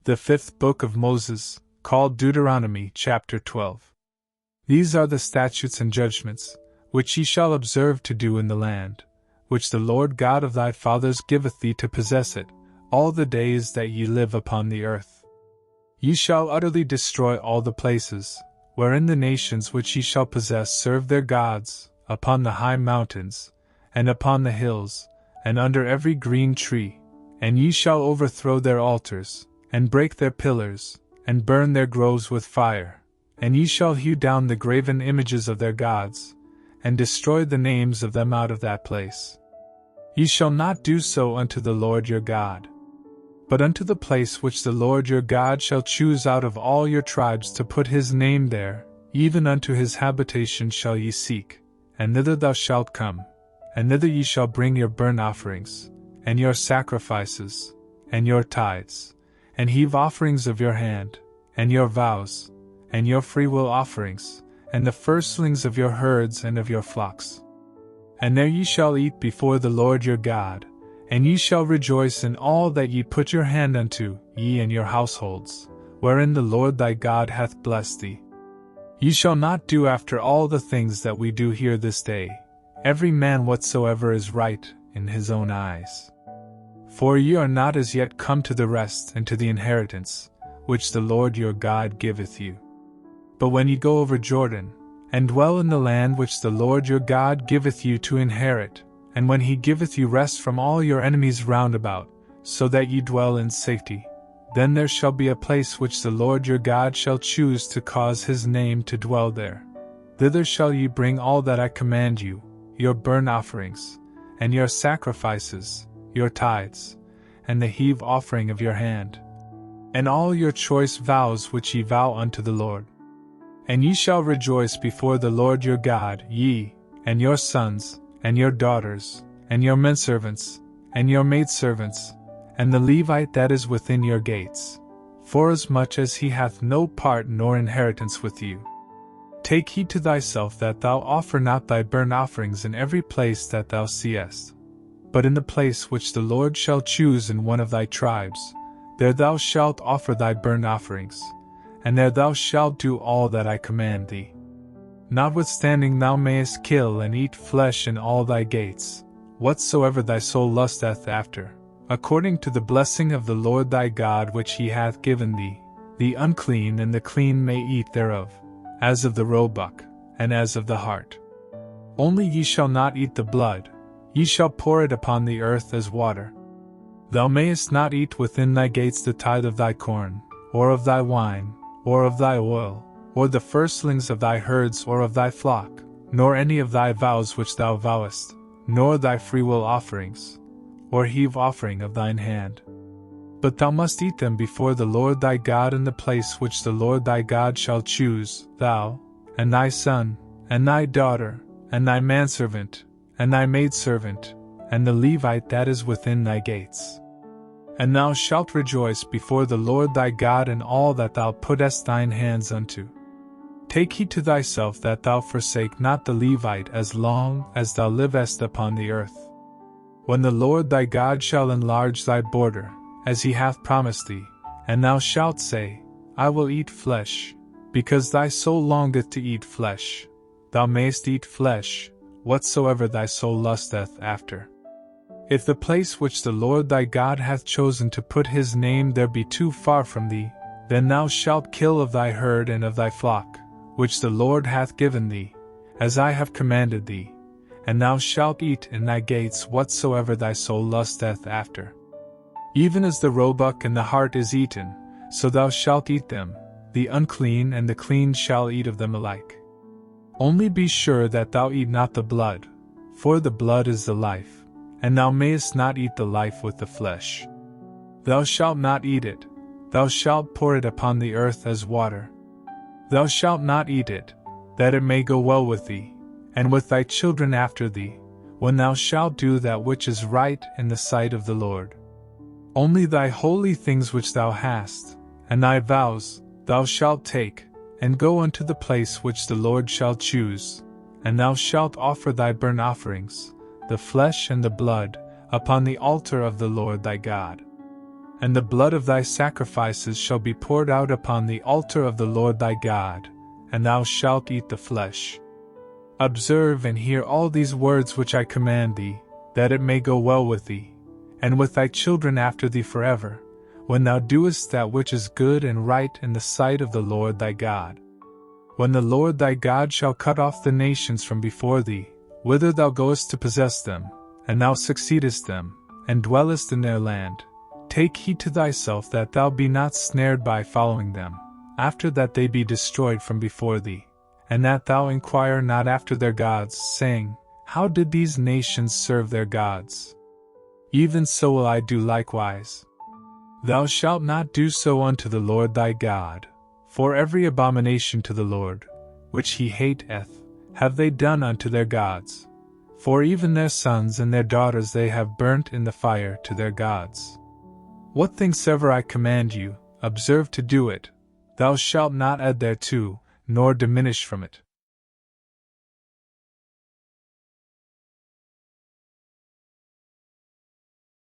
The fifth book of Moses, called Deuteronomy Chapter 12. These are the statutes and judgments, which ye shall observe to do in the land, which the Lord God of thy fathers giveth thee to possess it, all the days that ye live upon the earth. Ye shall utterly destroy all the places, wherein the nations which ye shall possess serve their gods, upon the high mountains, and upon the hills, and under every green tree, and ye shall overthrow their altars, and break their pillars, and burn their groves with fire, and ye shall hew down the graven images of their gods, and destroy the names of them out of that place. Ye shall not do so unto the Lord your God, but unto the place which the Lord your God shall choose out of all your tribes to put his name there, even unto his habitation shall ye seek, and thither thou shalt come, and thither ye shall bring your burnt offerings, and your sacrifices, and your tithes, and heave offerings of your hand, and your vows, and your freewill offerings, and the firstlings of your herds and of your flocks. And there ye shall eat before the Lord your God, and ye shall rejoice in all that ye put your hand unto, ye and your households, wherein the Lord thy God hath blessed thee. Ye shall not do after all the things that we do here this day, every man whatsoever is right in his own eyes. For ye are not as yet come to the rest and to the inheritance, which the Lord your God giveth you. But when ye go over Jordan, and dwell in the land which the Lord your God giveth you to inherit, and when he giveth you rest from all your enemies round about, so that ye dwell in safety, then there shall be a place which the Lord your God shall choose to cause his name to dwell there. Thither shall ye bring all that I command you, your burnt offerings, and your sacrifices, your tithes, and the heave offering of your hand, and all your choice vows which ye vow unto the Lord. And ye shall rejoice before the Lord your God, ye, and your sons, and your daughters, and your menservants, and your maidservants, and the Levite that is within your gates, forasmuch as he hath no part nor inheritance with you. Take heed to thyself that thou offer not thy burnt offerings in every place that thou seest, but in the place which the Lord shall choose in one of thy tribes, there thou shalt offer thy burnt offerings, and there thou shalt do all that I command thee. Notwithstanding thou mayest kill and eat flesh in all thy gates, whatsoever thy soul lusteth after, according to the blessing of the Lord thy God which he hath given thee. The unclean and the clean may eat thereof, as of the roebuck, and as of the hart. Only ye shall not eat the blood, ye shall pour it upon the earth as water. Thou mayest not eat within thy gates the tithe of thy corn, or of thy wine, or of thy oil, or the firstlings of thy herds or of thy flock, nor any of thy vows which thou vowest, nor thy freewill offerings, or heave offering of thine hand. But thou must eat them before the Lord thy God in the place which the Lord thy God shall choose, thou, and thy son, and thy daughter, and thy manservant, and thy maidservant, and the Levite that is within thy gates. And thou shalt rejoice before the Lord thy God in all that thou puttest thine hands unto. Take heed to thyself that thou forsake not the Levite as long as thou livest upon the earth. When the Lord thy God shall enlarge thy border, as he hath promised thee, and thou shalt say, I will eat flesh, because thy soul longeth to eat flesh, thou mayest eat flesh, whatsoever thy soul lusteth after. If the place which the Lord thy God hath chosen to put his name there be too far from thee, then thou shalt kill of thy herd and of thy flock, which the Lord hath given thee, as I have commanded thee, and thou shalt eat in thy gates whatsoever thy soul lusteth after. Even as the roebuck and the hart is eaten, so thou shalt eat them, the unclean and the clean shall eat of them alike. Only be sure that thou eat not the blood, for the blood is the life, and thou mayest not eat the life with the flesh. Thou shalt not eat it, thou shalt pour it upon the earth as water. Thou shalt not eat it, that it may go well with thee, and with thy children after thee, when thou shalt do that which is right in the sight of the Lord. Only thy holy things which thou hast, and thy vows, thou shalt take, and go unto the place which the Lord shall choose, and thou shalt offer thy burnt offerings, the flesh and the blood, upon the altar of the Lord thy God. And the blood of thy sacrifices shall be poured out upon the altar of the Lord thy God, and thou shalt eat the flesh. Observe and hear all these words which I command thee, that it may go well with thee, and with thy children after thee forever, when thou doest that which is good and right in the sight of the Lord thy God. When the Lord thy God shall cut off the nations from before thee, whither thou goest to possess them, and thou succeedest them, and dwellest in their land, take heed to thyself that thou be not snared by following them, after that they be destroyed from before thee, and that thou inquire not after their gods, saying, How did these nations serve their gods? Even so will I do likewise. Thou shalt not do so unto the Lord thy God, for every abomination to the Lord, which he hateth, have they done unto their gods. For even their sons and their daughters they have burnt in the fire to their gods. What things soever I command you, observe to do it. Thou shalt not add thereto, nor diminish from it.